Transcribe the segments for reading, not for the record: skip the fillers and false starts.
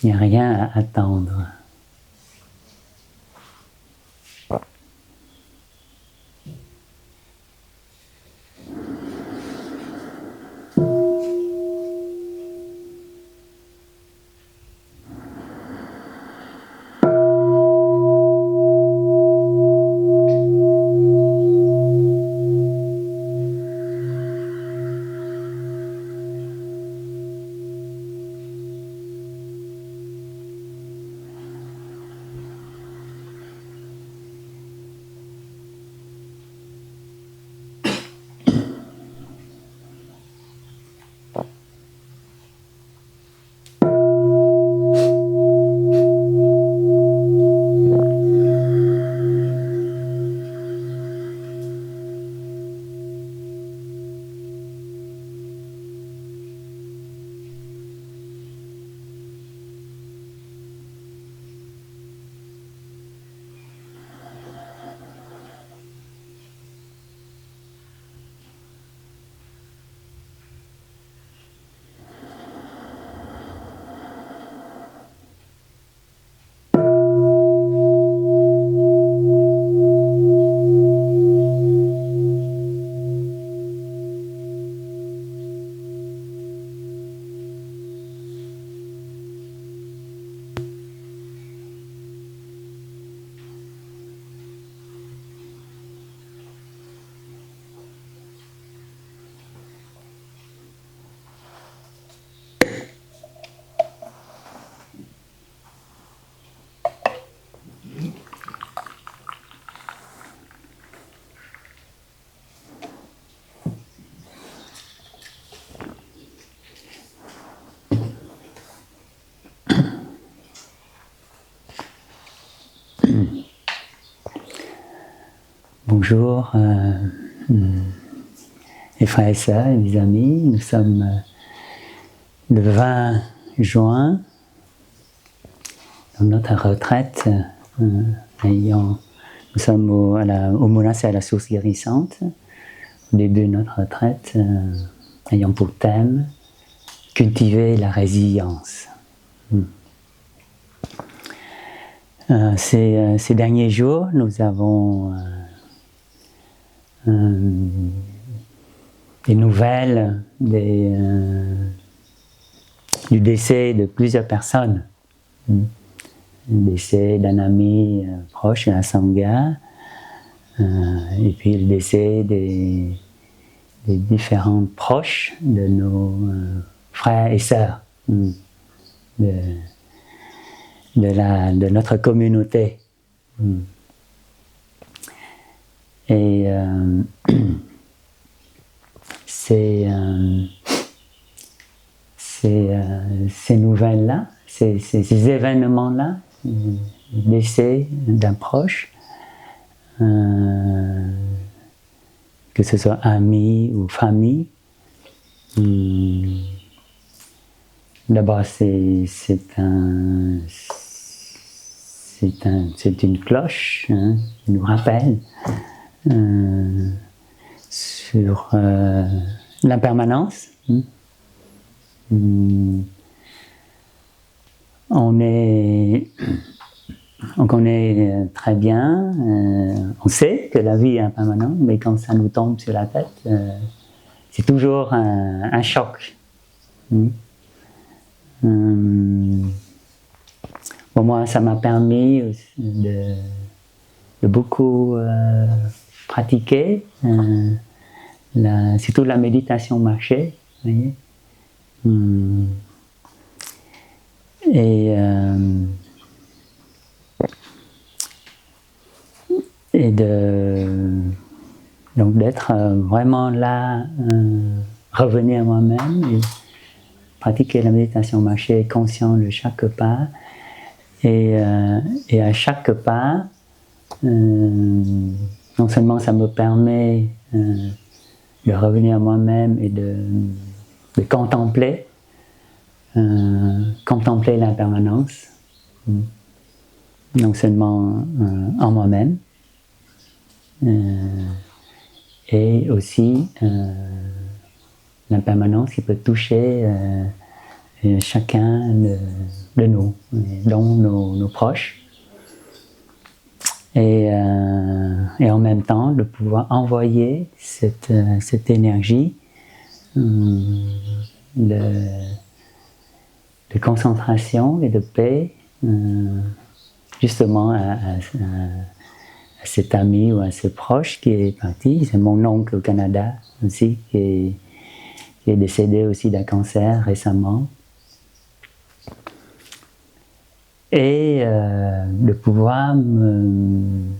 Il n'y a rien à attendre. Bonjour, les frères et sœurs et les amis. Nous sommes le 20 juin, dans notre retraite. Nous sommes au monastère à la source guérissante, au début de notre retraite, ayant pour thème cultiver la résilience. Ces derniers jours, nous avons des nouvelles du décès de plusieurs personnes. Le décès d'un ami proche de la Sangha, et puis le décès des différents proches de nos frères et sœurs de notre communauté. Et ces nouvelles-là, ces événements-là, le décès d'un proche, que ce soit ami ou famille, d'abord c'est une cloche qui nous rappelle sur l'impermanence. On connaît très bien, on sait que la vie est impermanente, mais quand ça nous tombe sur la tête, c'est toujours un choc. Pour moi, ça m'a permis de beaucoup pratiquer, surtout la méditation marchée, vous voyez. Donc d'être vraiment là, revenir à moi-même et pratiquer la méditation marchée, conscient de chaque pas, et à chaque pas, non seulement ça me permet de revenir à moi-même et de contempler l'impermanence, non seulement en moi-même, et aussi l'impermanence qui peut toucher chacun de nous, dont nos proches. Et en même temps, de pouvoir envoyer cette énergie de concentration et de paix justement à cet ami ou à ce proche qui est parti. C'est mon oncle au Canada aussi qui est décédé aussi d'un cancer récemment. Et de pouvoir me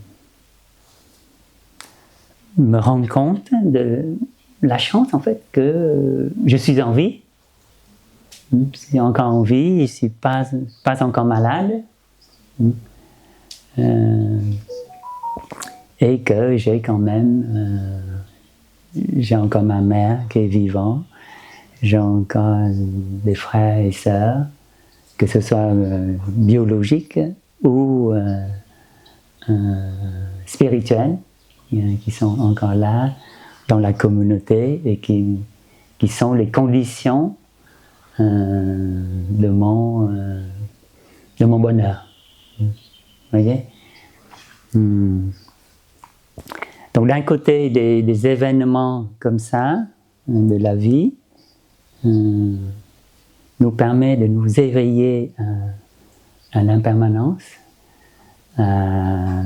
rendre compte de la chance en fait que je suis en vie. Je suis encore en vie, je ne suis pas encore malade. Et que j'ai quand même, j'ai encore ma mère qui est vivante, j'ai encore des frères et sœurs, que ce soit biologique ou spirituel, qui sont encore là dans la communauté et qui sont les conditions de mon bonheur. Vous voyez? Donc d'un côté, des événements comme ça, de la vie, nous permet de nous éveiller à l'impermanence, à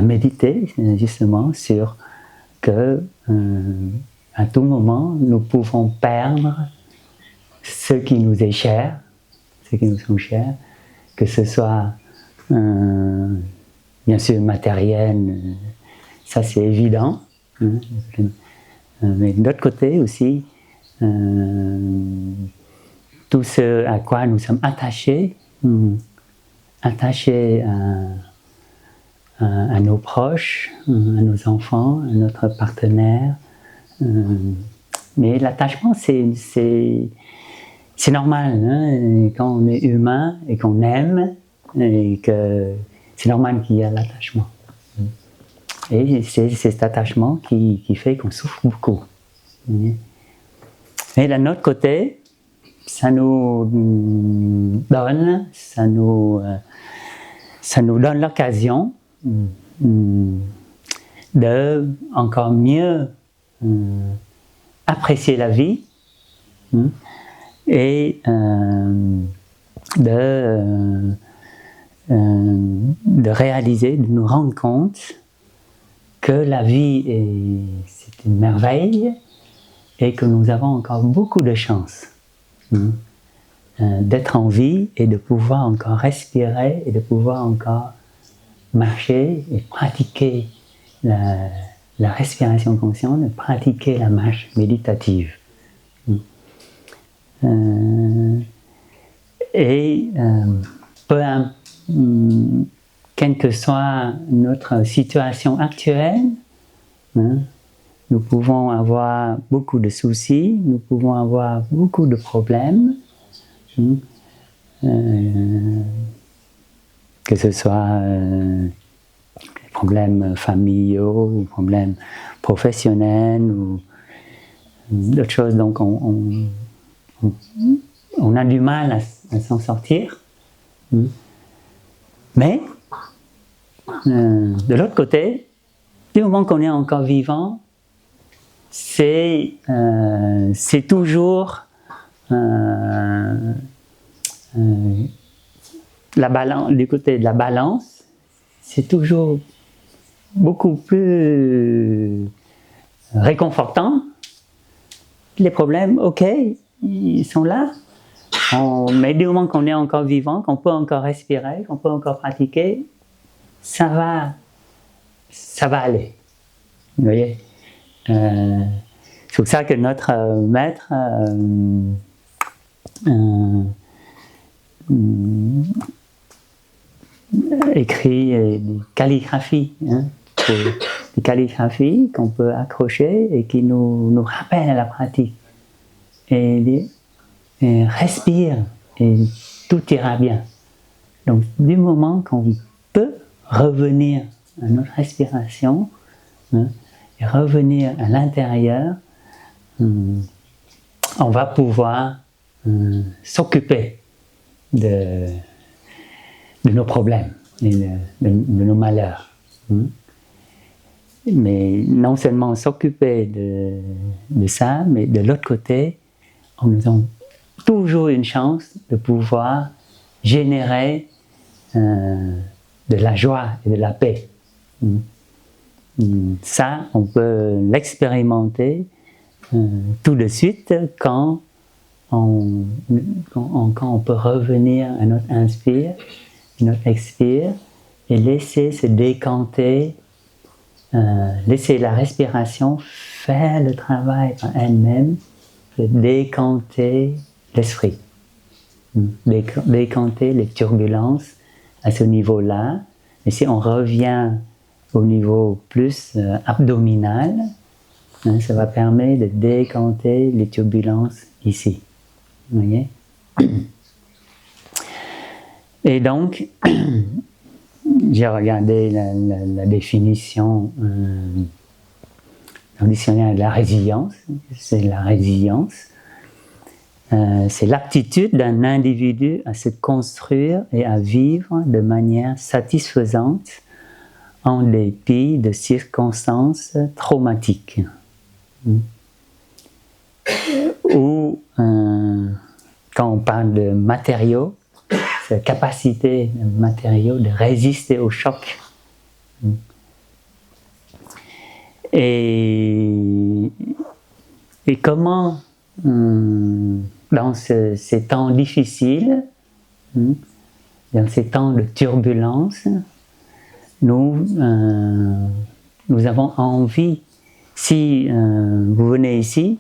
méditer justement sur que à tout moment nous pouvons perdre ce qui nous est cher, ce qui nous sont chers, que ce soit bien sûr matériel, ça c'est évident, mais de l'autre côté aussi, tout ce à quoi nous sommes attachés à nos proches, à nos enfants, à notre partenaire. Mais l'attachement, c'est normal, hein, quand on est humain et qu'on aime, et que c'est normal qu'il y ait l'attachement. Et c'est cet attachement qui fait qu'on souffre beaucoup. Et d'un autre côté, ça nous donne l'occasion de encore mieux apprécier la vie et de réaliser, de nous rendre compte que la vie c'est une merveille et que nous avons encore beaucoup de chance d'être en vie et de pouvoir encore respirer et de pouvoir encore marcher et pratiquer la respiration consciente, de pratiquer la marche méditative. Quelle que soit notre situation actuelle, nous pouvons avoir beaucoup de soucis, nous pouvons avoir beaucoup de problèmes, que ce soit des problèmes familiaux ou problèmes professionnels ou d'autres choses. Donc on a du mal à s'en sortir. Mais de l'autre côté, du moment qu'on est encore vivant, c'est toujours la balance, du côté de la balance, c'est toujours beaucoup plus réconfortant. Les problèmes, ok, ils sont là, mais du moment qu'on est encore vivant, qu'on peut encore respirer, qu'on peut encore pratiquer, ça va aller. Vous voyez, c'est pour ça que notre maître écrit des calligraphies, des calligraphies qu'on peut accrocher et qui nous rappellent à la pratique. Et respire et tout ira bien. Donc du moment qu'on peut revenir à notre respiration et revenir à l'intérieur, on va pouvoir s'occuper de nos problèmes, et de nos malheurs. Mais non seulement s'occuper de ça, mais de l'autre côté, on nous donne toujours une chance de pouvoir générer de la joie et de la paix. Ça, on peut l'expérimenter tout de suite quand on peut revenir à notre inspire, notre expire, et laisser se décanter, laisser la respiration faire le travail par elle-même, de décanter l'esprit, décanter les turbulences à ce niveau-là. Et si on revient au niveau plus abdominal, ça va permettre de décanter les turbulences ici. Vous voyez? Et donc, j'ai regardé la définition dans le dictionnaire de la résilience. C'est la résilience. C'est l'aptitude d'un individu à se construire et à vivre de manière satisfaisante en dépit de circonstances traumatiques. Ou, quand on parle de matériaux, c'est la capacité de matériaux de résister au choc. Et comment, dans ces temps difficiles, dans ces temps de turbulence, nous avons envie, si vous venez ici,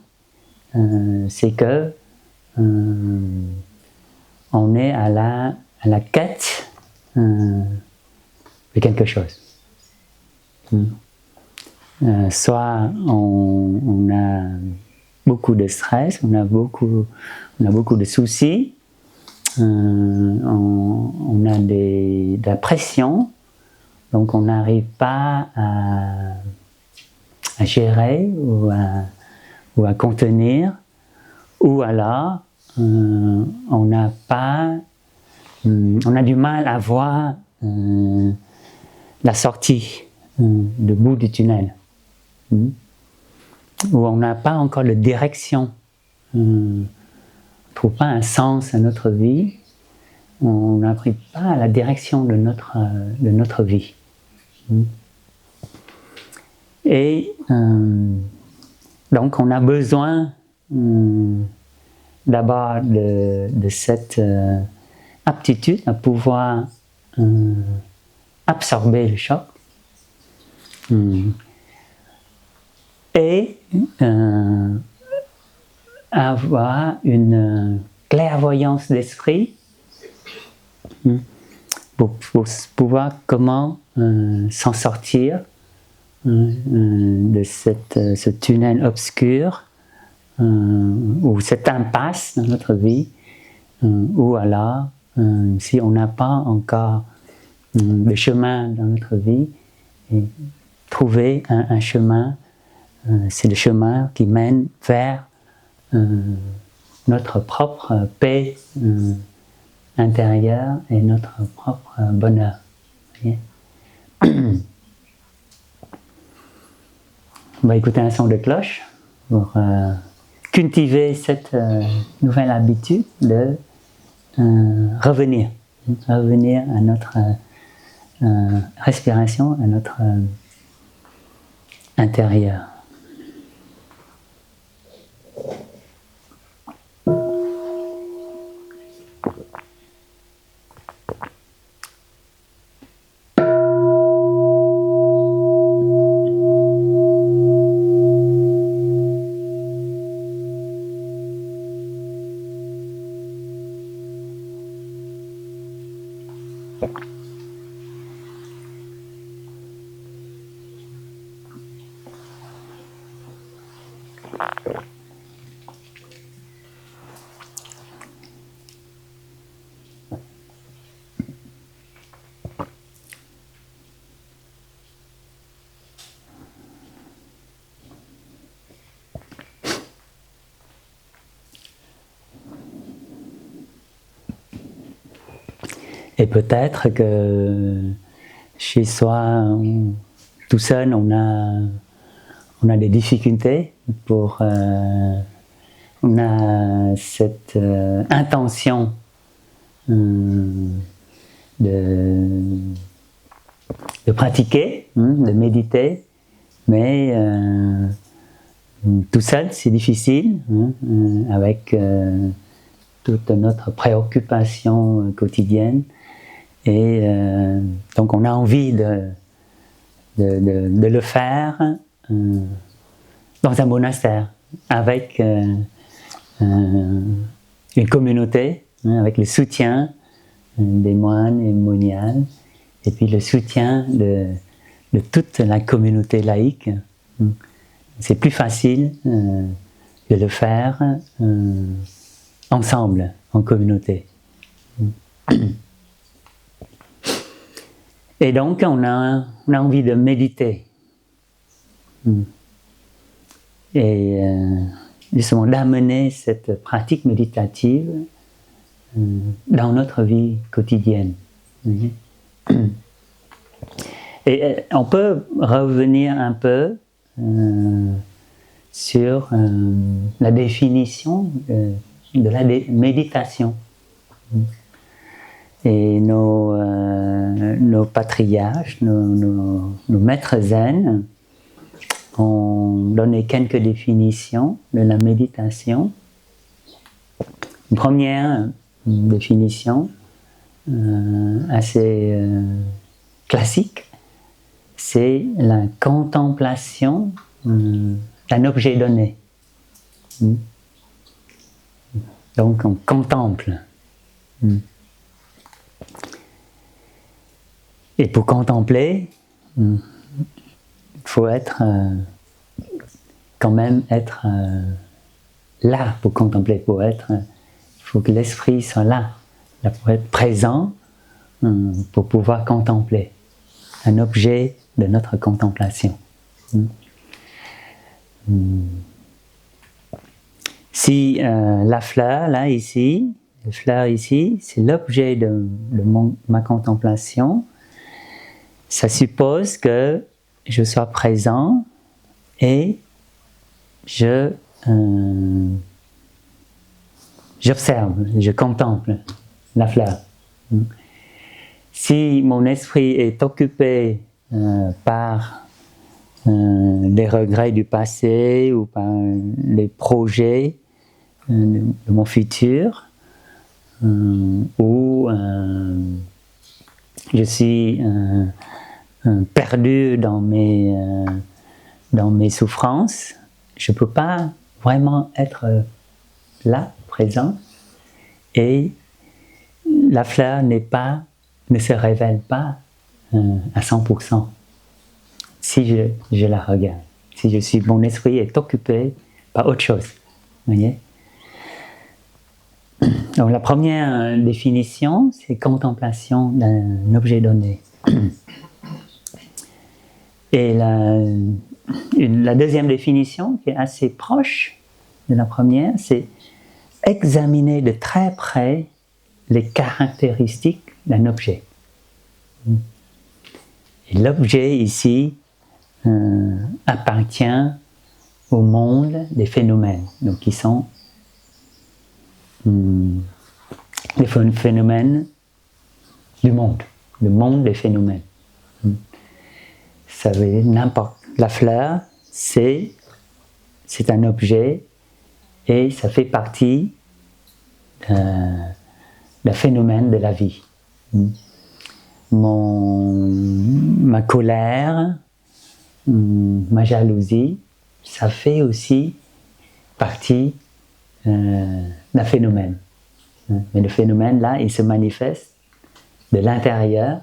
c'est que on est à la quête de quelque chose. Soit on a beaucoup de stress, on a beaucoup de soucis, on a de la pression, donc on n'arrive pas à gérer ou à contenir, ou alors on a du mal à voir la sortie, le bout du tunnel, où on n'a pas encore de direction, on ne trouve pas un sens à notre vie, on n'arrive pas à la direction de notre vie. Et donc on a besoin d'abord de cette aptitude à pouvoir absorber le choc et avoir une clairvoyance d'esprit pour pouvoir comment s'en sortir de ce tunnel obscur ou cette impasse dans notre vie, ou alors si on n'a pas encore de chemin dans notre vie, et trouver un chemin, c'est le chemin qui mène vers notre propre paix intérieure et notre propre bonheur. Voyez? On va écouter un son de cloche pour cultiver cette nouvelle habitude de revenir à notre respiration, à notre intérieur. Et peut-être que chez soi, tout seul, on a des difficultés on a cette intention de pratiquer, de méditer, mais tout seul c'est difficile, avec toute notre préoccupation quotidienne, et donc on a envie de le faire dans un monastère, avec une communauté, avec le soutien des moines et moniales, et puis le soutien de toute la communauté laïque. C'est plus facile de le faire ensemble, en communauté. Et donc on a envie de méditer. Et justement d'amener cette pratique méditative dans notre vie quotidienne. Et on peut revenir un peu sur la définition de la méditation. Et nos patriarches, nos maîtres zen ont donné quelques définitions de la méditation. Une première définition assez classique, c'est la contemplation d'un objet donné. Donc on contemple. Et pour contempler, il faut quand même être là pour contempler, il faut que l'esprit soit là pour être présent, pour pouvoir contempler un objet de notre contemplation. Si la fleur, là, ici, c'est l'objet de ma contemplation, ça suppose que je sois présent et j'observe, je contemple la fleur. Si mon esprit est occupé par les regrets du passé ou par les projets de mon futur, ou je suis perdu dans mes souffrances, je ne peux pas vraiment être là, présent, et la fleur ne se révèle pas à 100% si je la regarde, si mon esprit est occupé par autre chose. Voyez? Donc la première définition, c'est contemplation d'un objet donné. Et la deuxième définition, qui est assez proche de la première, c'est examiner de très près les caractéristiques d'un objet. Et l'objet ici appartient au monde des phénomènes, donc qui sont les phénomènes du monde, le monde des phénomènes. Ça veut dire n'importe. La fleur, c'est un objet et ça fait partie d'un phénomène de la vie. Ma colère, ma jalousie, ça fait aussi partie d'un phénomène. Mais le phénomène, là, il se manifeste de l'intérieur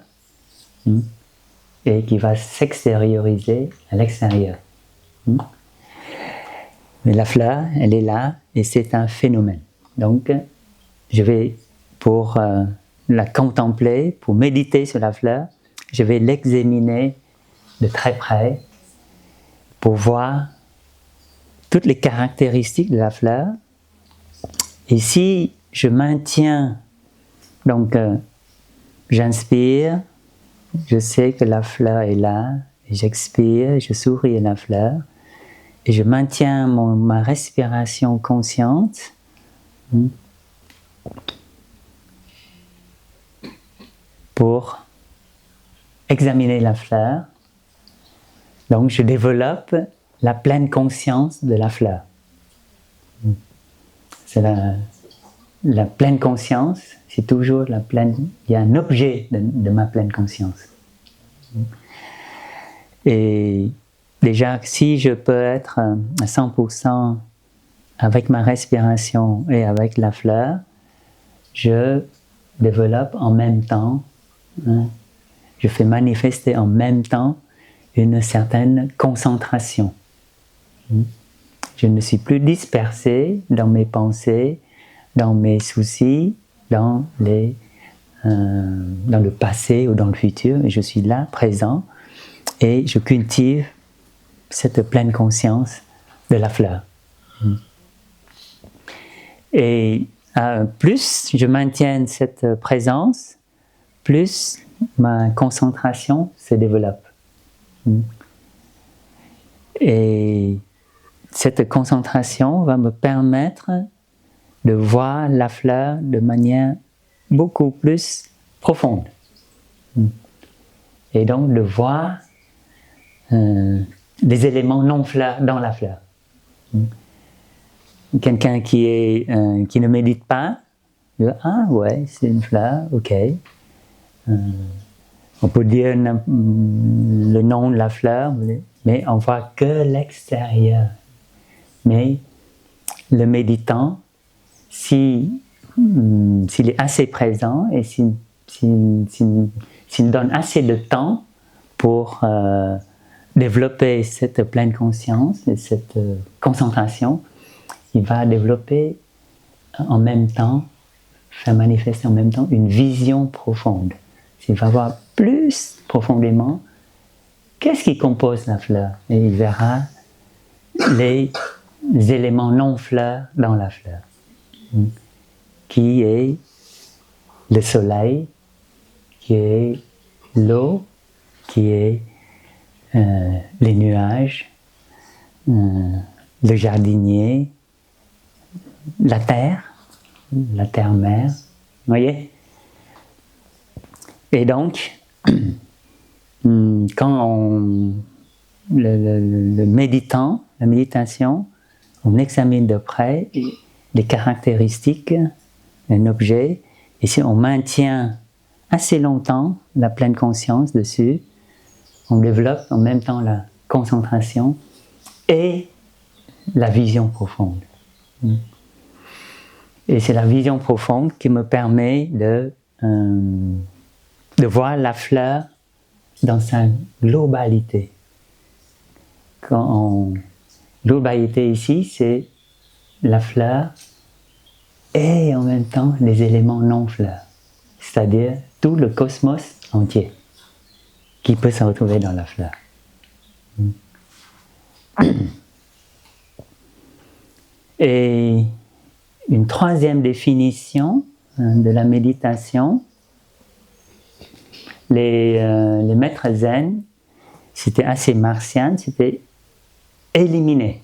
et qui va s'extérioriser à l'extérieur. Mais la fleur, elle est là et c'est un phénomène. Donc, je vais, pour la contempler, pour méditer sur la fleur, je vais l'examiner de très près pour voir toutes les caractéristiques de la fleur. Et si je maintiens donc j'inspire, je sais que la fleur est là, et j'expire, je souris à la fleur, et je maintiens ma respiration consciente. Pour examiner la fleur. Donc je développe la pleine conscience de la fleur. C'est la pleine conscience, c'est toujours la pleine, il y a un objet de ma pleine conscience. Et déjà, si je peux être à 100% avec ma respiration et avec la fleur, je développe en même temps, je fais manifester en même temps une certaine concentration. Je ne suis plus dispersé dans mes pensées, dans mes soucis, dans le passé ou dans le futur, et je suis là, présent, et je cultive cette pleine conscience de la fleur. Et plus je maintiens cette présence, plus ma concentration se développe. Et cette concentration va me permettre de voir la fleur de manière beaucoup plus profonde. Et donc de voir des éléments non-fleurs dans la fleur. Quelqu'un qui ne médite pas, dit, ah ouais, c'est une fleur, ok. On peut dire le nom de la fleur, mais on voit que l'extérieur. Mais le méditant, s'il est assez présent et s'il donne assez de temps pour développer cette pleine conscience et cette concentration, il va développer en même temps, faire manifester en même temps une vision profonde. Il va voir plus profondément qu'est-ce qui compose la fleur. Et il verra les éléments non-fleurs dans la fleur. Qui est le soleil, qui est l'eau, qui est les nuages, le jardinier, la terre-mère. Vous voyez ? Et donc, quand le méditant, la méditation, on examine de près les caractéristiques d'un objet, et si on maintient assez longtemps la pleine conscience dessus, on développe en même temps la concentration et la vision profonde. Et c'est la vision profonde qui me permet de voir la fleur dans sa globalité. Globalité ici, c'est la fleur et en même temps les éléments non-fleurs, c'est-à-dire tout le cosmos entier qui peut se retrouver dans la fleur. Et une troisième définition de la méditation, les maîtres zen, c'était assez martien, c'était éliminer.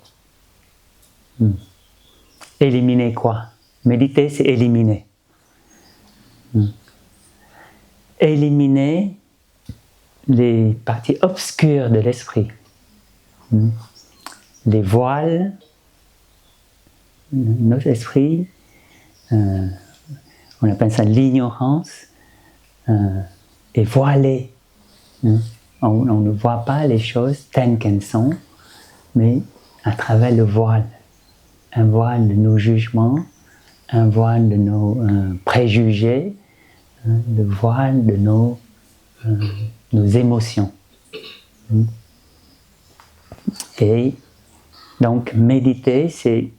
Éliminer quoi? Méditer, c'est éliminer. Éliminer les parties obscures de l'esprit. Les voiles, notre esprit, on appelle ça l'ignorance, est voilée. On ne voit pas les choses telles qu'elles sont, mais à travers le voile. Un voile de nos jugements, un voile de nos préjugés, le voile de nos émotions. Et donc méditer, c'est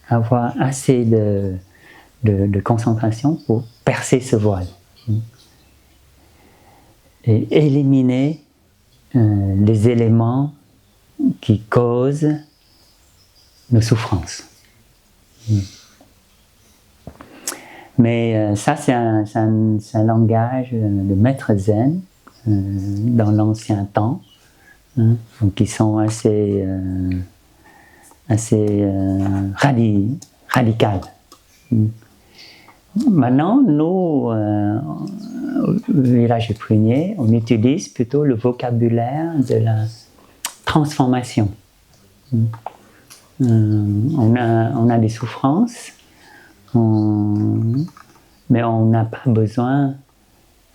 avoir assez de concentration pour percer ce voile. Et éliminer les éléments qui causent nos souffrances. Mais ça, c'est un langage de maître zen dans l'ancien temps, hein, donc qui sont assez radicales. Maintenant, nous, au village prunier, on utilise plutôt le vocabulaire de la transformation. On a des souffrances, mais on n'a pas besoin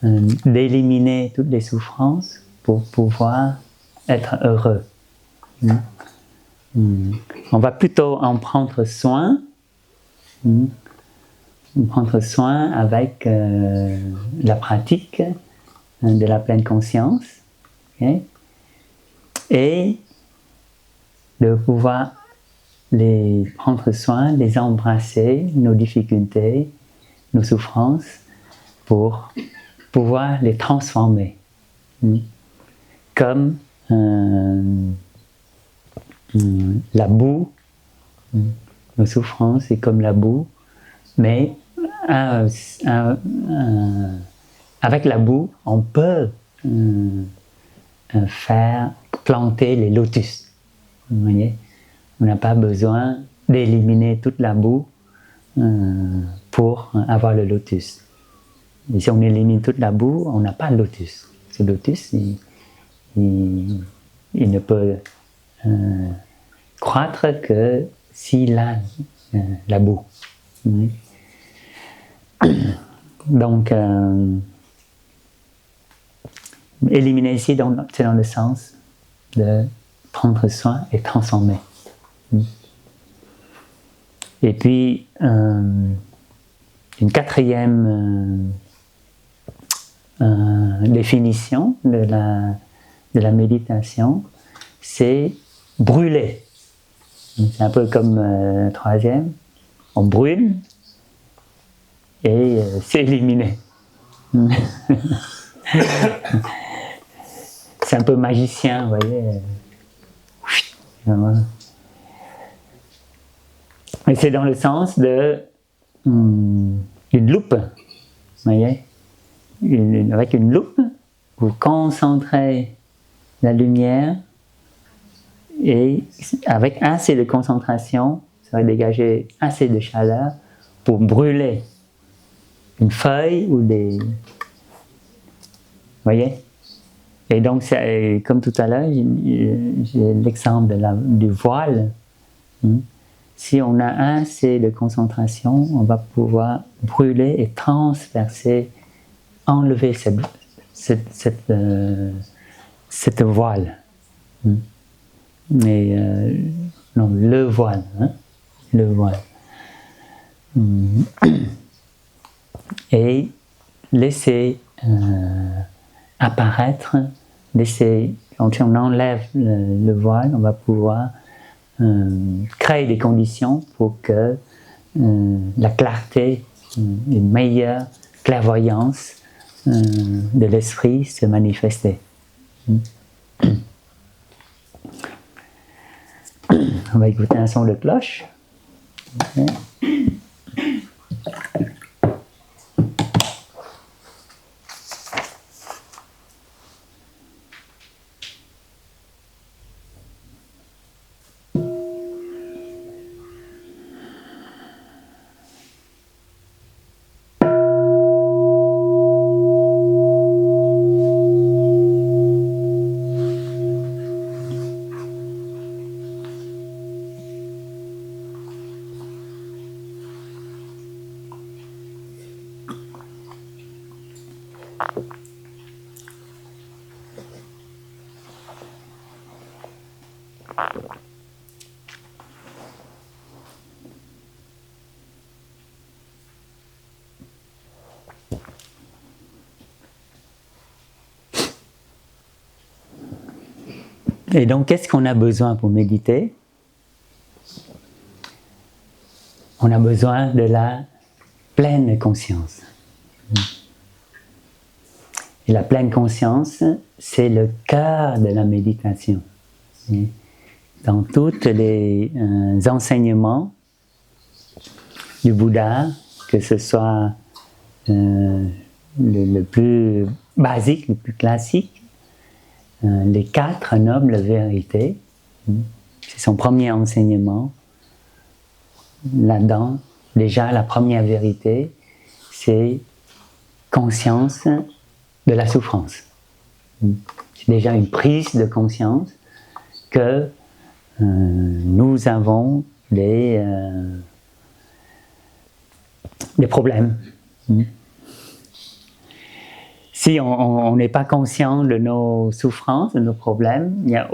d'éliminer toutes les souffrances pour pouvoir être heureux. On va plutôt en prendre soin, avec la pratique de la pleine conscience, okay? Et de pouvoir les prendre soin, les embrasser, nos difficultés, nos souffrances, pour pouvoir les transformer. Comme la boue, nos souffrances, c'est comme la boue, mais avec la boue, on peut faire planter les lotus. Vous voyez? On n'a pas besoin d'éliminer toute la boue pour avoir le lotus. Et si on élimine toute la boue, on n'a pas le lotus. Ce lotus, il ne peut croître que s'il a la boue. Oui. Donc, éliminer ici, c'est dans le sens de prendre soin et transformer. Et puis, une quatrième définition de la méditation, c'est brûler. C'est un peu comme troisième, on brûle et c'est éliminé. C'est un peu magicien, vous voyez. Et c'est dans le sens de une loupe, vous voyez. Avec une loupe, vous concentrez la lumière et avec assez de concentration, ça va dégager assez de chaleur pour brûler une feuille ou des... Vous voyez? Et donc, comme tout à l'heure, j'ai l'exemple du voile. Si on a assez de concentration, on va pouvoir brûler et transpercer, enlever cette voile. Mais non, le voile. Hein? Le voile. Et laisser apparaître, quand on enlève le voile, on va pouvoir créer des conditions pour que la clarté, une meilleure clairvoyance de l'esprit se manifeste. On va écouter un son de cloche. Okay. Et donc, qu'est-ce qu'on a besoin pour méditer? On a besoin de la pleine conscience. Et la pleine conscience, c'est le cœur de la méditation. Dans tous les enseignements du Bouddha, que ce soit le plus basique, le plus classique, les 4 nobles vérités. C'est son premier enseignement. Là-dedans, déjà la première vérité, c'est conscience de la souffrance. C'est déjà une prise de conscience que nous avons des problèmes. Si on n'est pas conscient de nos souffrances, de nos problèmes, il n'y a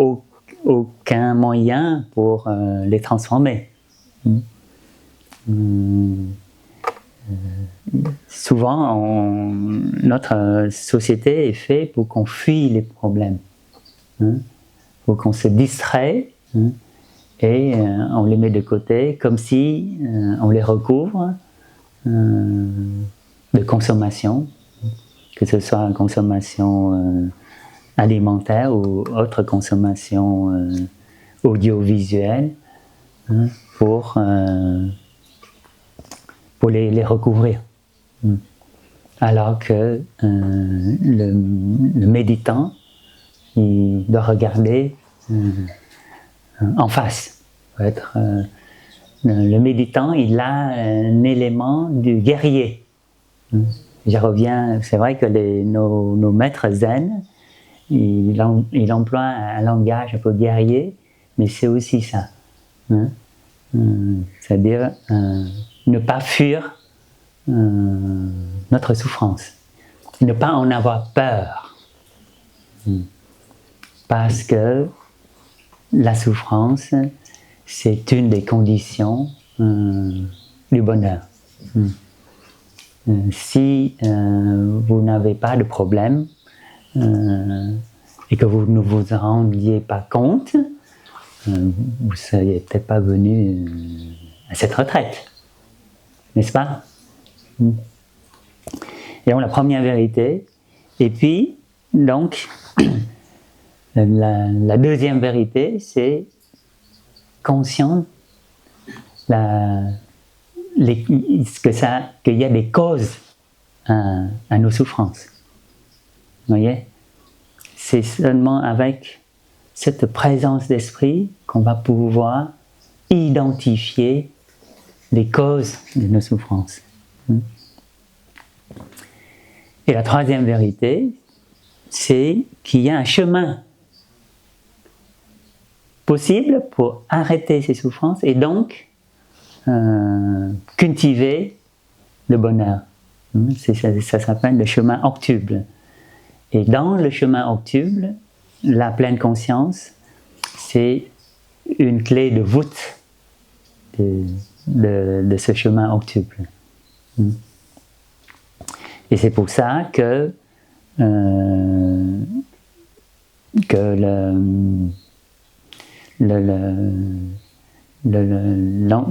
aucun moyen pour les transformer. Souvent, notre société est faite pour qu'on fuit les problèmes, pour qu'on se distrait et on les met de côté comme si on les recouvre de consommation, que ce soit une consommation alimentaire ou autre consommation audiovisuelle, pour les recouvrir. Alors que le méditant, il doit regarder en face. Le méditant, il a un élément du guerrier. Je reviens, c'est vrai que nos maîtres zen, il emploie un langage un peu guerrier, mais c'est aussi ça. C'est-à-dire ne pas fuir notre souffrance, ne pas en avoir peur, parce que la souffrance, c'est une des conditions du bonheur. Si vous n'avez pas de problème et que vous ne vous rendiez pas compte, vous ne seriez peut-être pas venu à cette retraite, n'est-ce pas? Et donc la première vérité, et puis donc la deuxième vérité, c'est conscient qu'il y a des causes à nos souffrances. Vous voyez? C'est seulement avec cette présence d'esprit qu'on va pouvoir identifier les causes de nos souffrances. Et la troisième vérité, c'est qu'il y a un chemin possible pour arrêter ces souffrances et donc cultiver le bonheur. Ça s'appelle le chemin octuple. Et dans le chemin octuple, la pleine conscience, c'est une clé de voûte de ce chemin octuple. Et c'est pour ça que il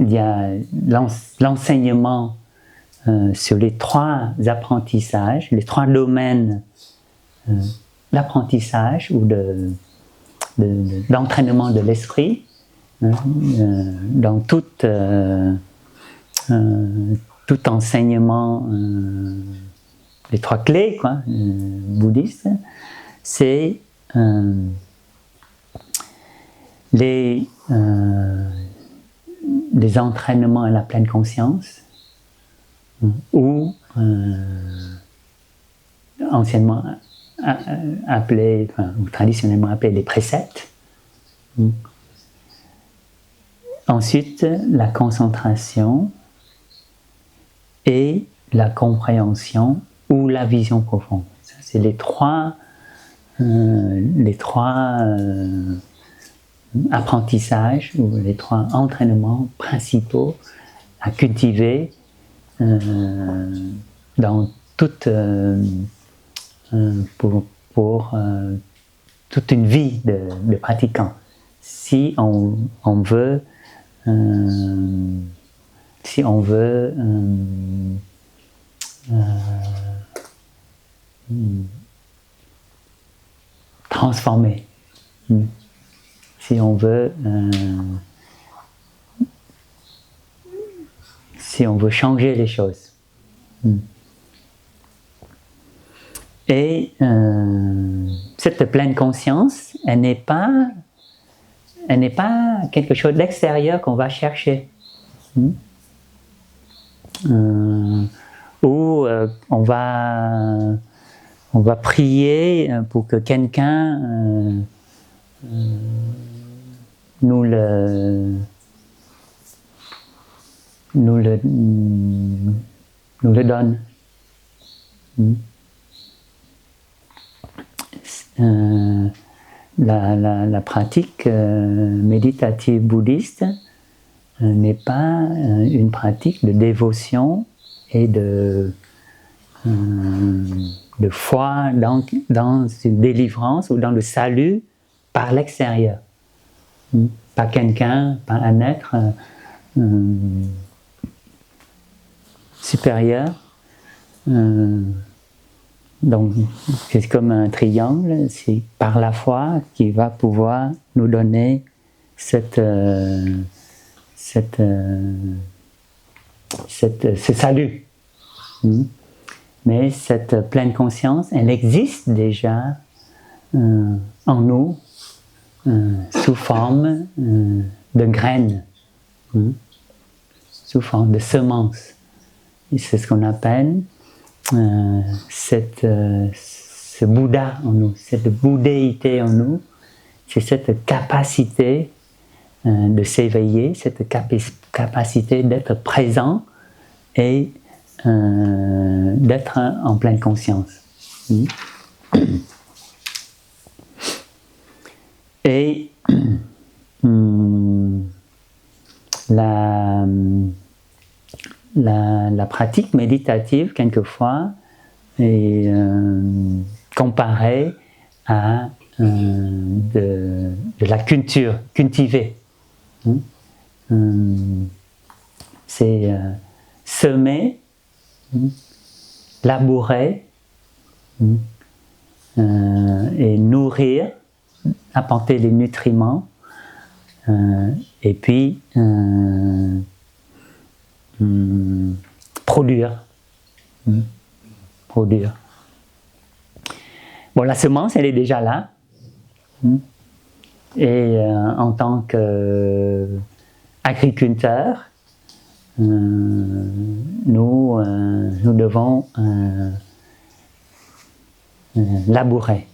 y a l'enseignement sur les 3 apprentissages, les 3 domaines d'apprentissage ou d'entraînement de l'esprit, dans tout enseignement, les 3 clés bouddhistes, c'est les entraînements à la pleine conscience, ou anciennement appelés, ou traditionnellement appelés les préceptes. Ensuite, la concentration et la compréhension ou la vision profonde. Ça, c'est les trois apprentissages ou les 3 entraînements principaux à cultiver dans pour toute une vie de pratiquant. Si on veut transformer, si on veut changer les choses. Et cette pleine conscience, elle n'est pas quelque chose d'extérieur qu'on va chercher. Ou on va prier pour que quelqu'un nous le donne. La pratique méditative bouddhiste n'est pas une pratique de dévotion et de foi dans une délivrance ou dans le salut par l'extérieur. Par quelqu'un, par un être supérieur. Donc, c'est comme un triangle, c'est par la foi qui va pouvoir nous donner ce salut. Mais cette pleine conscience, elle existe déjà en nous sous forme de graines, sous forme de semences. Et c'est ce qu'on appelle ce Bouddha en nous, cette bouddhéité en nous, c'est cette capacité de s'éveiller, cette capacité d'être présent et d'être en pleine conscience. Et la pratique méditative, quelquefois, est comparée à de la culture, cultiver. C'est semer, labourer et nourrir, apporter les nutriments et puis produire. Bon, la semence, elle est déjà là. Et en tant qu'agriculteur, nous devons labourer.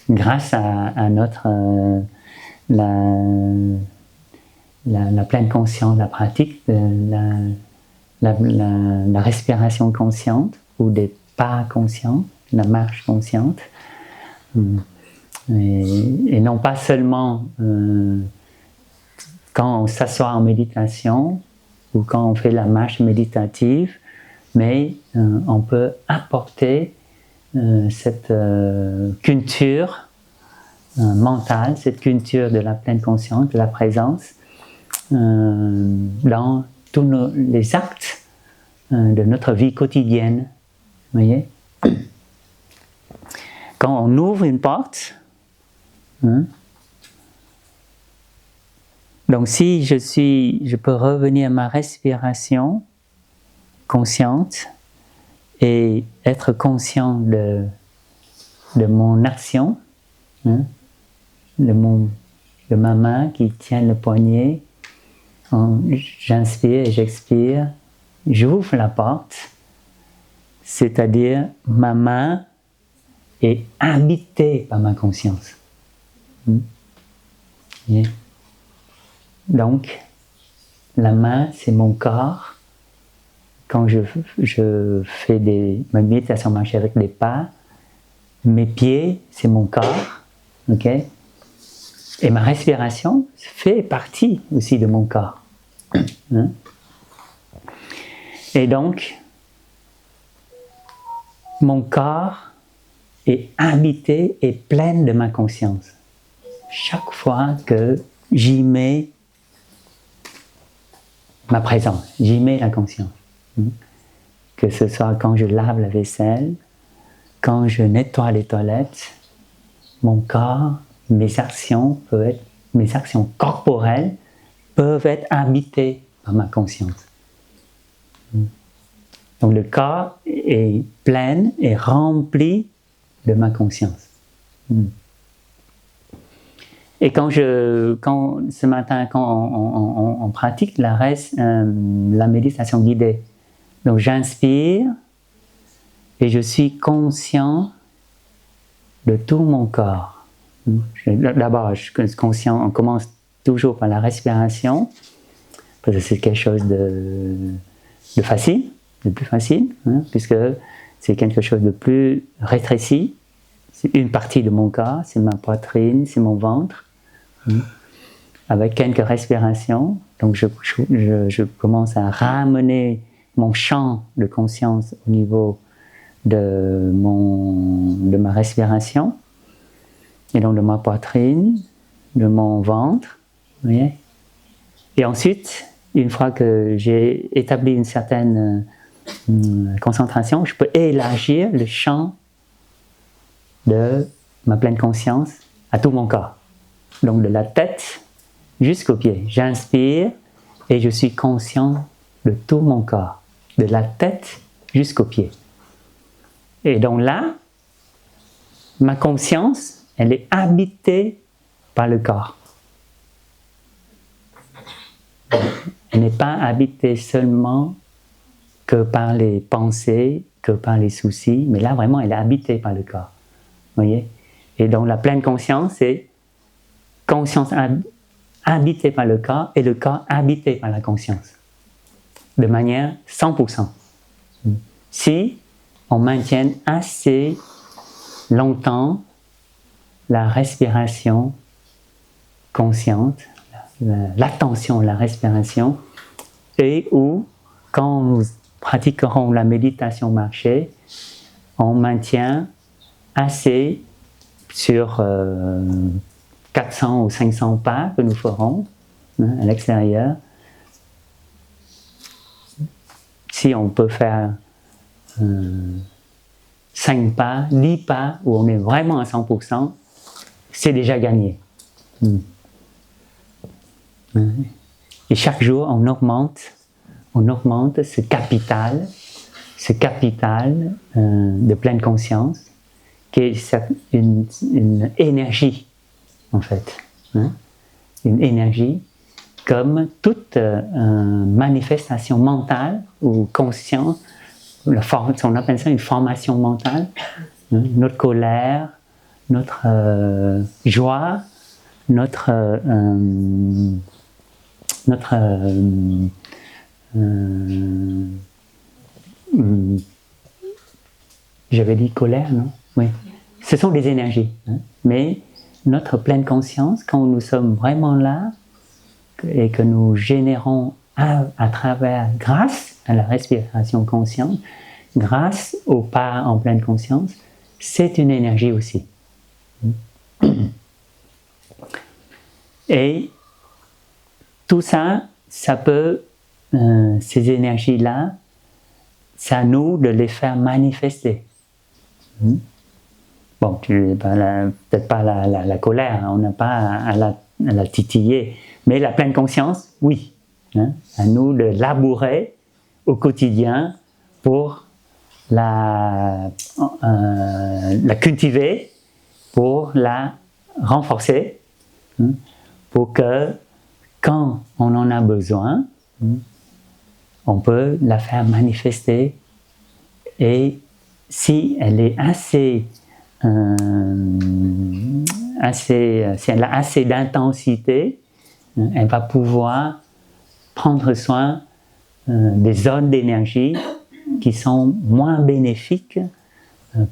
Grâce à notre la pleine conscience, la pratique de la respiration consciente ou des pas conscients, la marche consciente, et non pas seulement quand on s'assoit en méditation ou quand on fait la marche méditative, mais on peut apporter cette culture mentale, cette culture de la pleine conscience, de la présence, dans tous les actes de notre vie quotidienne. Vous voyez? Quand on ouvre une porte, donc si je peux revenir à ma respiration consciente et être conscient de mon action, de ma main qui tient le poignet, j'inspire et j'expire, j'ouvre la porte, c'est-à-dire ma main est habitée par ma conscience. Donc, la main, c'est mon corps. Quand je fais ma méditation marcher avec les pas, mes pieds, c'est mon corps. Okay? Et ma respiration fait partie aussi de mon corps. Et donc, mon corps est habité et plein de ma conscience. Chaque fois que j'y mets ma présence, j'y mets la conscience. Que ce soit quand je lave la vaisselle, quand je nettoie les toilettes, mon corps, mes actions corporelles peuvent être habitées par ma conscience. Donc le corps est plein et rempli de ma conscience. Et quand ce matin, quand on pratique la méditation guidée, donc j'inspire et je suis conscient de tout mon corps. D'abord, je suis conscient, on commence toujours par la respiration, parce que c'est quelque chose de facile, de plus facile, puisque c'est quelque chose de plus rétréci. C'est une partie de mon corps, c'est ma poitrine, c'est mon ventre. Avec quelques respirations, donc je commence à ramener mon champ de conscience au niveau de ma respiration, et donc de ma poitrine, de mon ventre. Vous voyez? Et ensuite, une fois que j'ai établi une certaine concentration, je peux élargir le champ de ma pleine conscience à tout mon corps. Donc de la tête jusqu'aux pieds. J'inspire et je suis conscient de tout mon corps, de la tête jusqu'aux pieds. Et donc là, ma conscience, elle est habitée par le corps. Elle n'est pas habitée seulement que par les pensées, que par les soucis, mais là vraiment elle est habitée par le corps. Vous voyez? Et donc la pleine conscience, c'est conscience habité par le corps et le corps habité par la conscience, de manière 100%. Si on maintient assez longtemps la respiration consciente, l'attention à la respiration, et où, quand nous pratiquerons la méditation marchée, on maintient assez sur 400 ou 500 pas que nous ferons à l'extérieur. Si on peut faire 5 pas, 10 pas, où on est vraiment à 100%, c'est déjà gagné. Et chaque jour, on augmente ce capital de pleine conscience, qui est une énergie, en fait. Une énergie, comme toute manifestation mentale ou consciente, on appelle ça une formation mentale. Notre colère, notre joie, j'avais dit colère, non? Oui. Ce sont des énergies. Mais notre pleine conscience, quand nous sommes vraiment là et que nous générons grâce à la respiration consciente, grâce au pas en pleine conscience, c'est une énergie aussi. Et tout ça, ces énergies-là, c'est à nous de les faire manifester. Bon, peut-être pas la colère, on n'a pas à la titiller, mais la pleine conscience, oui. À nous de labourer au quotidien pour la cultiver, pour la renforcer, pour que quand on en a besoin, on peut la faire manifester, et si elle est si elle a assez d'intensité, elle va pouvoir prendre soin des zones d'énergie qui sont moins bénéfiques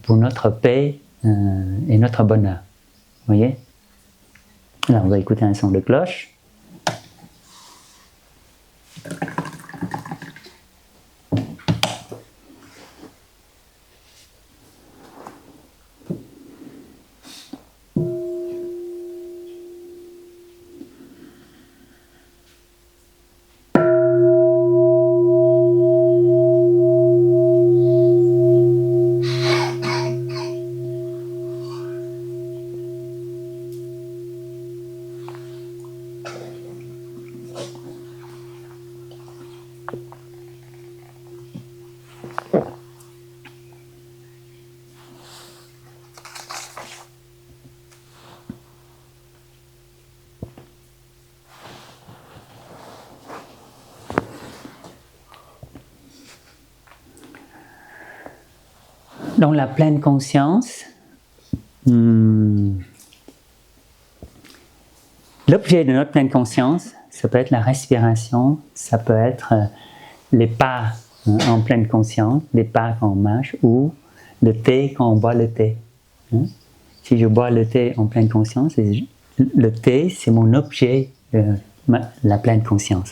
pour notre paix et notre bonheur. Vous voyez? Alors on va écouter un son de cloche. dans la pleine conscience, l'objet de notre pleine conscience, ça peut être la respiration, ça peut être les pas en pleine conscience, les pas quand on marche, ou le thé quand on boit le thé. Si je bois le thé en pleine conscience, le thé, c'est mon objet de la pleine conscience.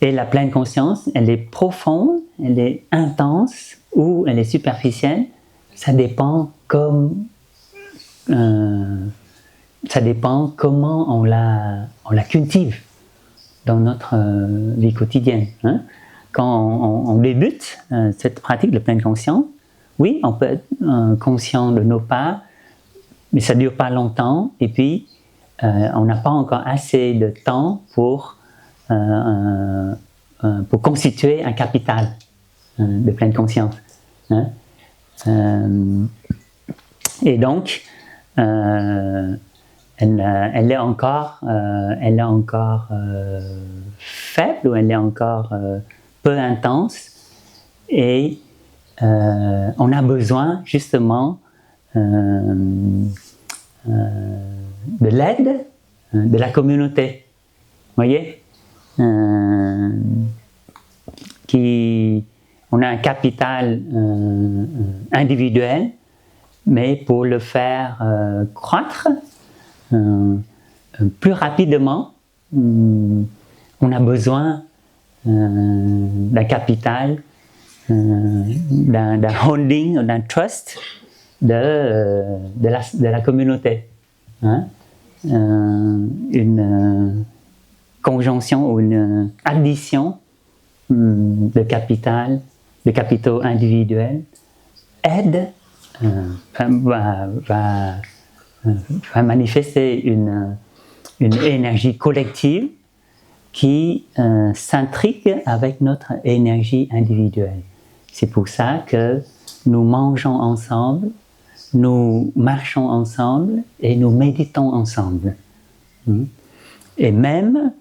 Et la pleine conscience, elle est profonde, elle est intense ou elle est superficielle. Ça dépend comment on la cultive dans notre vie quotidienne. Quand on débute cette pratique de pleine conscience, oui, on peut être conscient de nos pas, mais ça ne dure pas longtemps, et puis on n'a pas encore assez de temps pour constituer un capital de pleine conscience. Et donc, elle est encore faible, ou elle est encore peu intense, et on a besoin justement de l'aide de la communauté. Vous voyez, on a un capital individuel, mais pour le faire croître plus rapidement, on a besoin d'un capital, d'un holding, d'un trust de la communauté. Une conjonction ou une addition de capital, de capitaux individuels aide, va manifester une énergie collective qui s'intrigue avec notre énergie individuelle. C'est pour ça que nous mangeons ensemble, nous marchons ensemble et nous méditons ensemble. Et même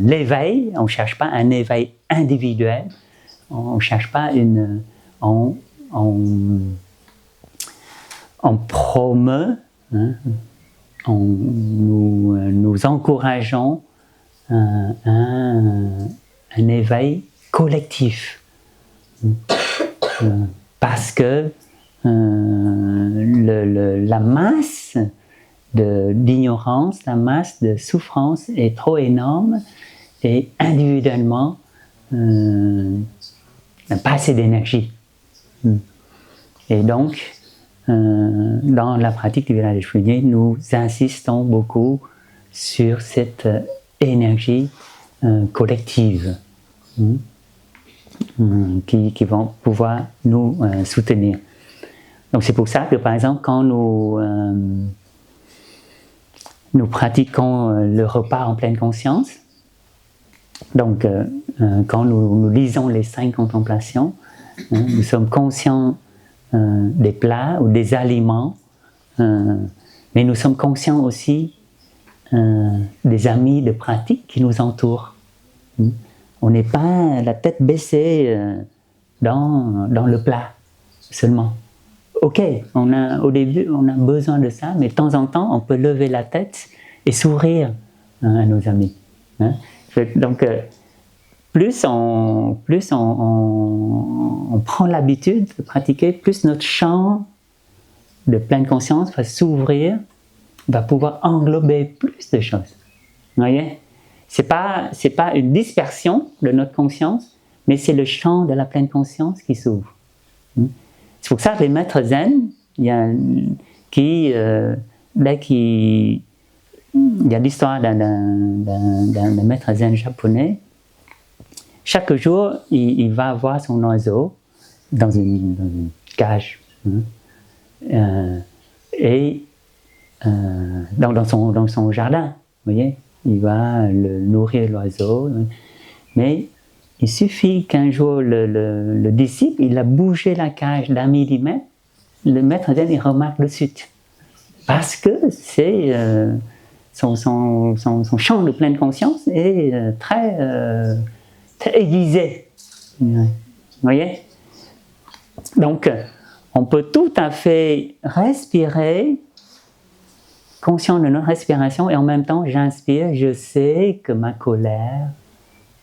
l'éveil, on ne cherche pas un éveil individuel, on ne cherche pas on promeut, nous encourageons un éveil collectif. Parce que la masse d'ignorance, la masse de souffrance est trop énorme, et individuellement, pas assez d'énergie. Et donc, dans la pratique du village Shunyi, nous insistons beaucoup sur cette énergie collective qui vont pouvoir nous soutenir. Donc c'est pour ça que, par exemple, quand nous pratiquons le repas en pleine conscience, donc quand nous lisons les 5 contemplations, nous sommes conscients des plats ou des aliments, mais nous sommes conscients aussi des amis de pratique qui nous entourent. On n'est pas la tête baissée dans le plat seulement. Ok, au début on a besoin de ça, mais de temps en temps on peut lever la tête et sourire à nos amis. Donc plus on prend l'habitude de pratiquer, plus notre champ de pleine conscience va s'ouvrir, va pouvoir englober plus de choses. Vous voyez ? C'est pas une dispersion de notre conscience, mais c'est le champ de la pleine conscience qui s'ouvre. C'est pour ça que les maîtres zen, il y a l'histoire d'un maître zen japonais. Chaque jour, il va voir son oiseau dans une cage, et dans son jardin, vous voyez, il va nourrir l'oiseau, mais il suffit qu'un jour le disciple, il a bougé la cage d'1 millimètre, le maître zen il remarque de suite, parce que c'est son champ de pleine conscience est très aiguisé. Vous voyez? Donc, on peut tout à fait respirer, conscient de notre respiration, et en même temps, j'inspire, je sais que ma colère,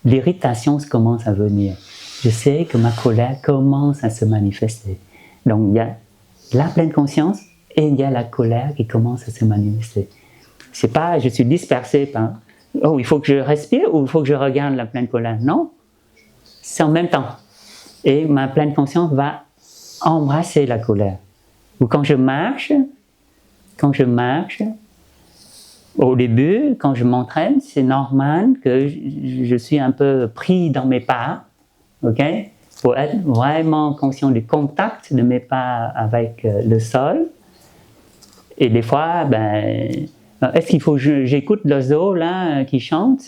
l'irritation commence à venir. Je sais que ma colère commence à se manifester. Donc, il y a la pleine conscience et il y a la colère qui commence à se manifester. C'est pas, je suis dispersé par, oh, il faut que je respire ou il faut que je regarde la pleine colère. Non, c'est en même temps. Et ma pleine conscience va embrasser la colère. Ou quand je marche, au début, quand je m'entraîne, c'est normal que je suis un peu pris dans mes pas, ok? Pour être vraiment conscient du contact de mes pas avec le sol. Et des fois, est-ce qu'il faut que j'écoute l'oiseau là qui chante,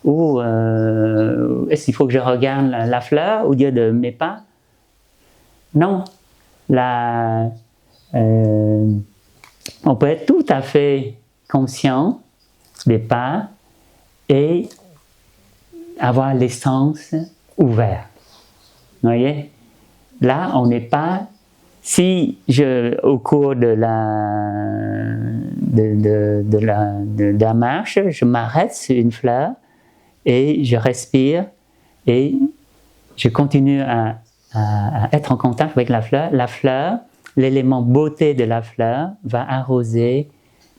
ou est-ce qu'il faut que je regarde la fleur au lieu de mes pas? Non. On peut être tout à fait conscient des pas et avoir les sens ouverts. Vous voyez? Là, on n'est pas... Si au cours de la marche, je m'arrête sur une fleur et je respire et je continue à être en contact avec la fleur, l'élément beauté de la fleur va arroser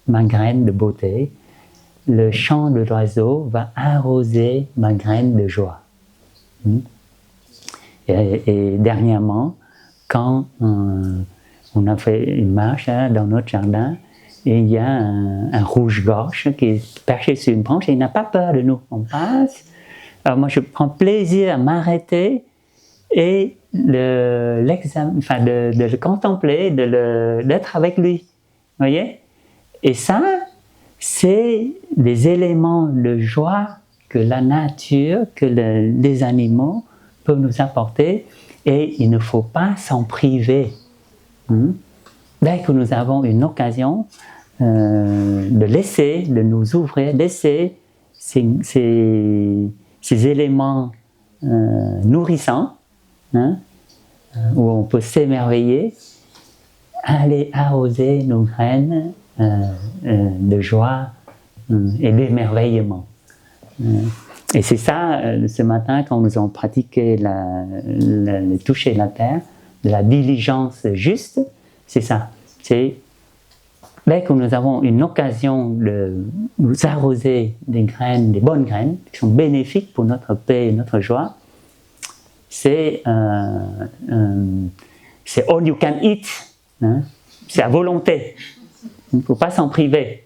ma graine de beauté. Le chant de l'oiseau va arroser ma graine de joie. Et dernièrement, quand on a fait une marche dans notre jardin, et il y a un rouge-gorge qui est perché sur une branche et il n'a pas peur de nous. On passe. Alors moi, je prends plaisir à m'arrêter et de le contempler, d'être avec lui. Vous voyez? Et ça, c'est des éléments de joie que la nature, que les animaux peuvent nous apporter, et il ne faut pas s'en priver. Dès que nous avons une occasion de nous ouvrir, laisser ces éléments nourrissants, où on peut s'émerveiller, aller arroser nos graines de joie et d'émerveillement. Et c'est ça, ce matin, quand nous avons pratiqué le toucher la terre, de la diligence juste, c'est ça. C'est dès que nous avons une occasion de nous arroser des graines, des bonnes graines, qui sont bénéfiques pour notre paix et notre joie, c'est all you can eat, c'est à volonté. Il ne faut pas s'en priver.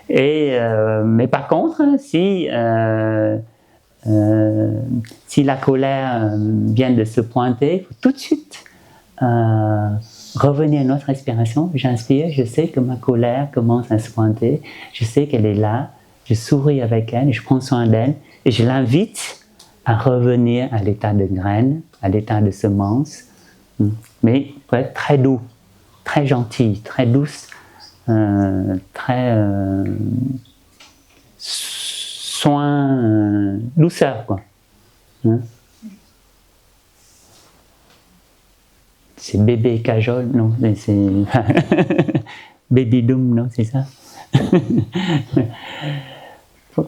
Mais par contre, si la colère vient de se pointer, il faut tout de suite revenir à notre respiration. J'inspire, je sais que ma colère commence à se pointer, je sais qu'elle est là, je souris avec elle, je prends soin d'elle et je l'invite à revenir à l'état de graine, à l'état de semence, mais pour être très doux, très gentil, très douce, très soin, douceur, quoi. C'est bébé cajole, non, c'est baby doom, non, c'est ça.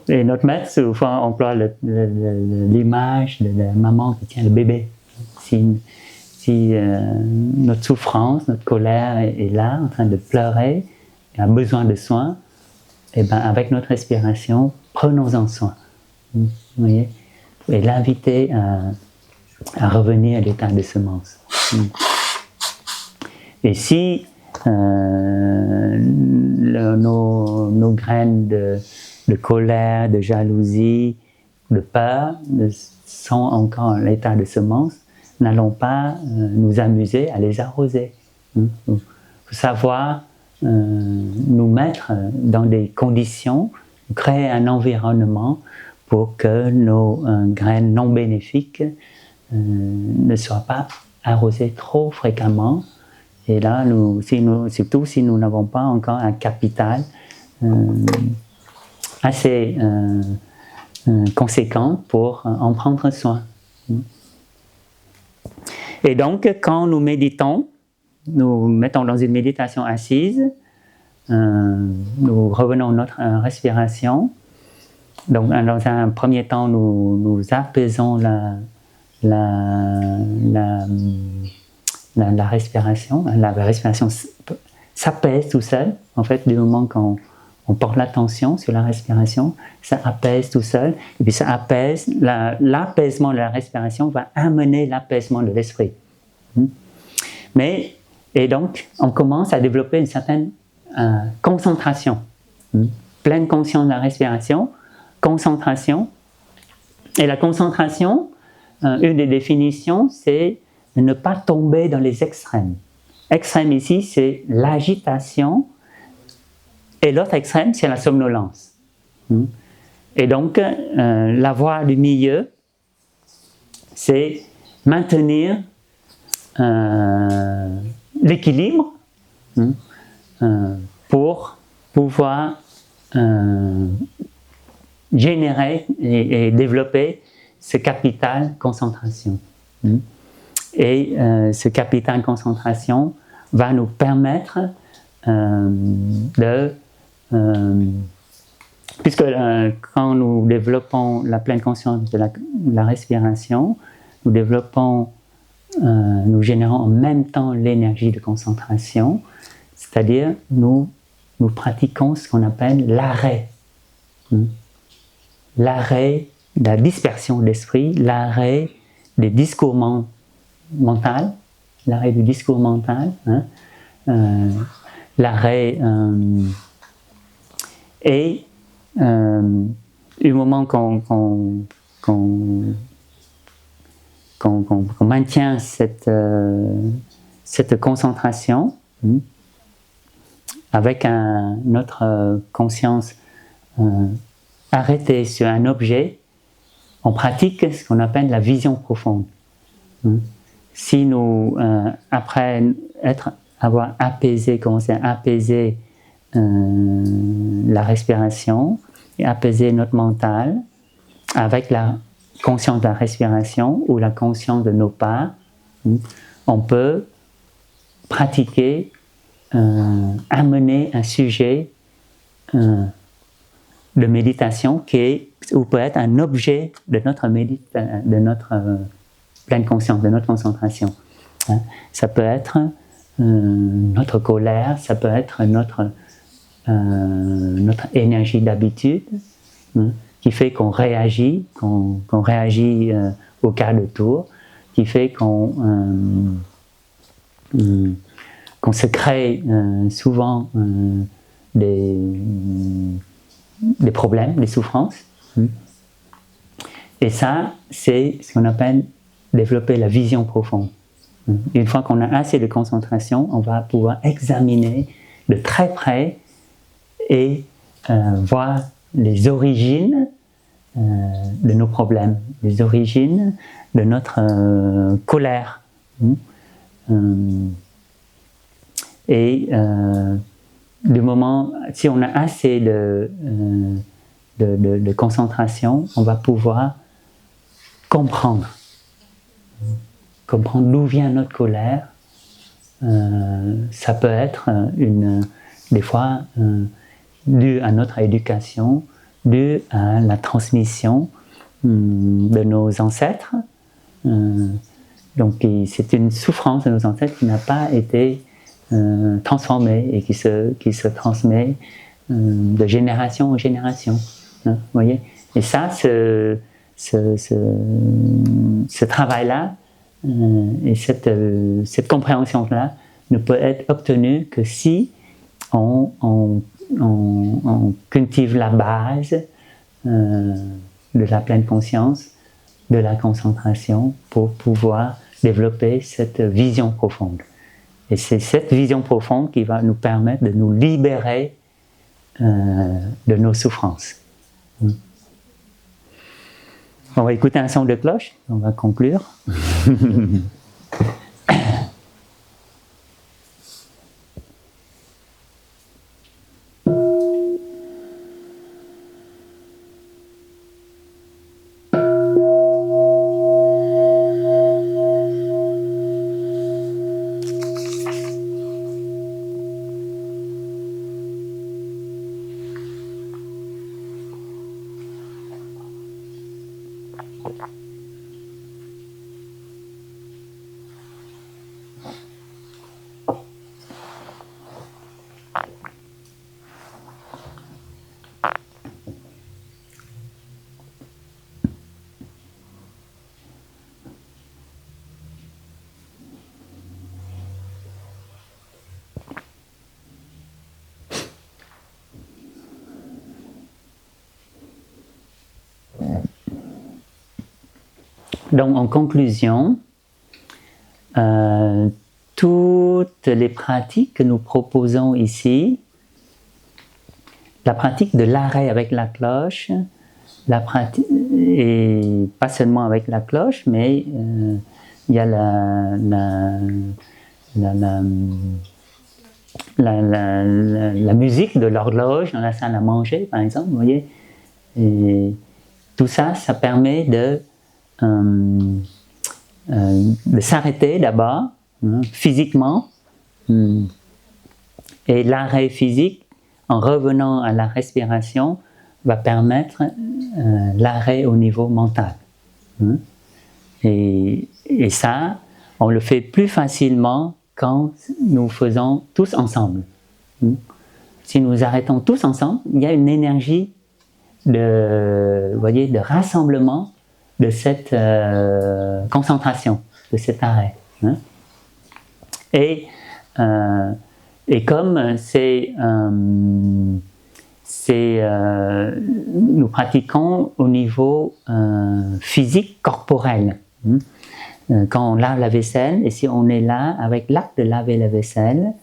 Et notre maître souvent emploie l'image de la maman qui tient le bébé. Si notre souffrance, notre colère est là, en train de pleurer, et a besoin de soins, et ben avec notre respiration, prenons-en soin. Vous voyez? Et l'inviter à revenir à l'état de semence. Et si nos graines de colère, de jalousie, de peur sont encore à l'état de semence, n'allons pas nous amuser à les arroser. Il faut savoir nous mettre dans des conditions, créer un environnement pour que nos graines non bénéfiques ne soient pas arrosées trop fréquemment Et là, surtout si nous n'avons pas encore un capital assez conséquent pour en prendre soin. Et donc, quand nous méditons, nous mettons dans une méditation assise, nous revenons à notre respiration. Donc, dans un premier temps, nous apaisons la respiration. La respiration s'apaise tout seul. En fait, du moment qu'on porte l'attention sur la respiration, ça apaise tout seul. Et puis ça apaise, l'apaisement de la respiration va amener l'apaisement de l'esprit. Et donc, on commence à développer une certaine concentration. Pleine conscience de la respiration, concentration. Et la concentration, une des définitions, c'est ne pas tomber dans les extrêmes. Extrême ici, c'est l'agitation, et l'autre extrême, c'est la somnolence. Et donc, la voie du milieu, c'est maintenir l'équilibre pour pouvoir générer et développer ce capital concentration. Et ce capital concentration va nous permettre puisque quand nous développons la pleine conscience de la respiration, nous générons en même temps l'énergie de concentration, c'est-à-dire nous pratiquons ce qu'on appelle l'arrêt. L'arrêt de la dispersion de l'esprit, l'arrêt des discours mentaux, l'arrêt du discours mental, l'arrêt et du moment qu'on maintient cette concentration avec notre conscience arrêtée sur un objet, on pratique ce qu'on appelle la vision profonde. Si nous, après avoir apaisé, commencé à apaiser la respiration et apaiser notre mental avec la conscience de la respiration ou la conscience de nos pas, on peut pratiquer, amener un sujet de méditation ou peut être un objet de notre pleine conscience, de notre concentration. Ça peut être notre colère, ça peut être notre énergie d'habitude, qui fait qu'on réagit, qu'on réagit au quart de tour, qui fait qu'on se crée souvent des problèmes, des souffrances. Et ça, c'est ce qu'on appelle développer la vision profonde. Une fois qu'on a assez de concentration, on va pouvoir examiner de très près et voir les origines de nos problèmes, les origines de notre colère. Et du moment, si on a assez de concentration, on va pouvoir comprendre d'où vient notre colère. Ça peut être des fois dû à notre éducation, dû à la transmission de nos ancêtres. Donc c'est une souffrance de nos ancêtres qui n'a pas été transformée et qui se transmet de génération en génération. Vous voyez ? Et ça, ce travail-là et cette compréhension-là ne peut être obtenue que si on cultive la base de la pleine conscience, de la concentration, pour pouvoir développer cette vision profonde. Et c'est cette vision profonde qui va nous permettre de nous libérer de nos souffrances. On va écouter un son de cloche, on va conclure. Donc, en conclusion, toutes les pratiques que nous proposons ici, la pratique de l'arrêt avec la cloche, la pratique, et pas seulement avec la cloche, mais il y a la musique de l'horloge dans la salle à manger, par exemple, vous voyez. Et tout ça, ça permet de s'arrêter d'abord, hein, physiquement, et l'arrêt physique, en revenant à la respiration, va permettre l'arrêt au niveau mental. Hein. Et ça, on le fait plus facilement quand nous faisons tous ensemble. Hein. Si nous arrêtons tous ensemble, il y a une énergie vous voyez, de rassemblement de cette concentration, de cet arrêt. Hein. Et comme nous pratiquons au niveau physique, corporel. Hein. Quand on lave la vaisselle, et si on est là avec l'acte de laver la vaisselle,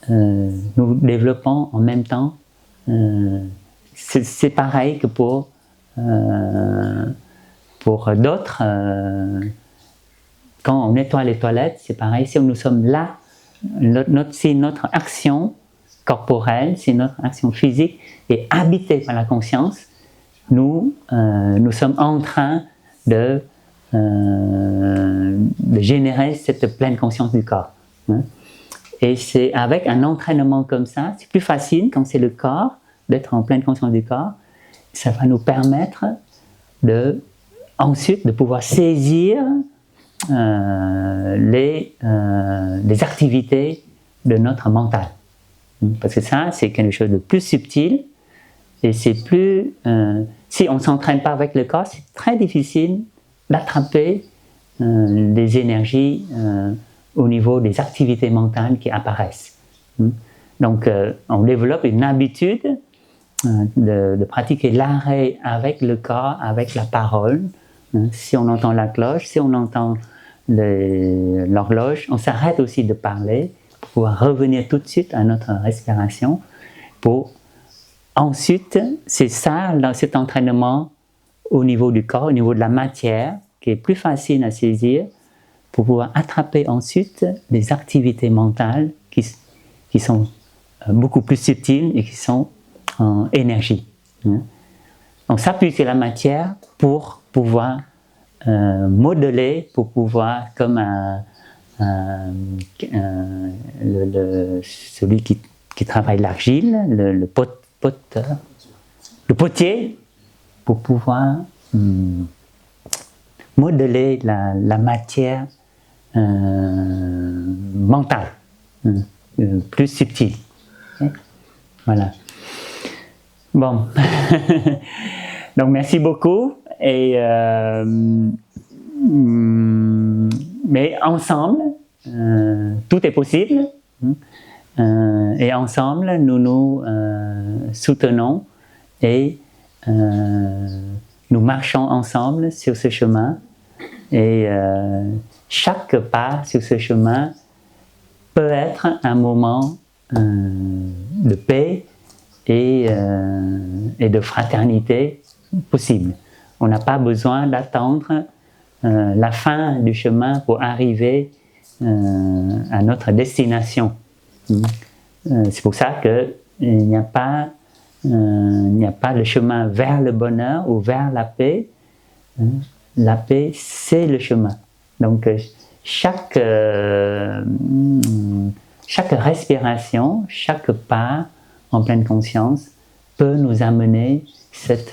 nous développons en même temps, c'est pareil que pour d'autres, quand on nettoie les toilettes, c'est pareil. Si nous sommes là, si notre action corporelle, si notre action physique est habitée par la conscience, nous sommes en train de générer cette pleine conscience du corps. Hein. Et c'est avec un entraînement comme ça, c'est plus facile quand c'est le corps, d'être en pleine conscience du corps. Ça va nous permettre ensuite de pouvoir saisir les activités de notre mental. Parce que ça, c'est quelque chose de plus subtil, et c'est plus... si on ne s'entraîne pas avec le corps, c'est très difficile d'attraper des énergies au niveau des activités mentales qui apparaissent. Donc, on développe une habitude de pratiquer l'arrêt avec le corps, avec la parole. Si on entend la cloche, si on entend l'horloge, on s'arrête aussi de parler pour pouvoir revenir tout de suite à notre respiration. Pour ensuite, c'est ça, dans cet entraînement au niveau du corps, au niveau de la matière, qui est plus facile à saisir, pour pouvoir attraper ensuite les activités mentales qui sont beaucoup plus subtiles et qui sont en énergie. On s'appuie sur la matière pour pouvoir modeler, pour pouvoir, comme celui qui travaille l'argile, le potier, pour pouvoir modeler la matière mentale, plus subtile. Voilà. Bon. Donc, merci beaucoup. Et, mais ensemble, tout est possible. Et ensemble, nous nous soutenons et nous marchons ensemble sur ce chemin. Et chaque pas sur ce chemin peut être un moment de paix et de fraternité possible. On n'a pas besoin d'attendre la fin du chemin pour arriver à notre destination. C'est pour ça qu'il n'y a pas le chemin vers le bonheur ou vers la paix. La paix, c'est le chemin. Donc, chaque respiration, chaque pas en pleine conscience peut nous amener cette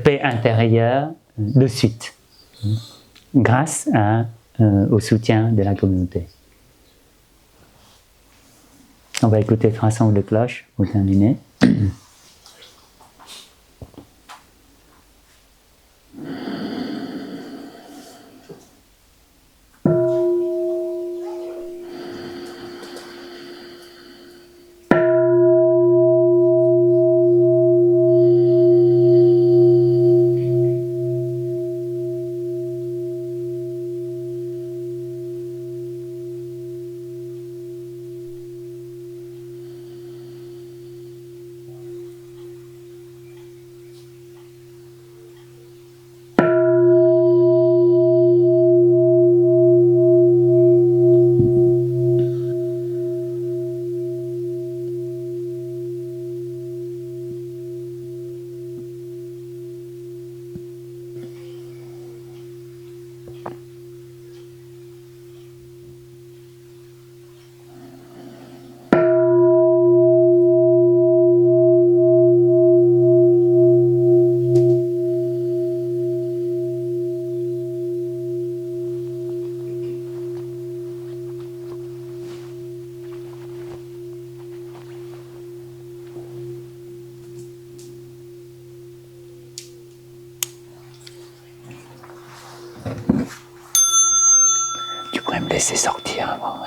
paix intérieure de suite, grâce au soutien de la communauté. On va écouter 3 sons de cloche pour terminer. Tu pourrais me laisser sortir avant.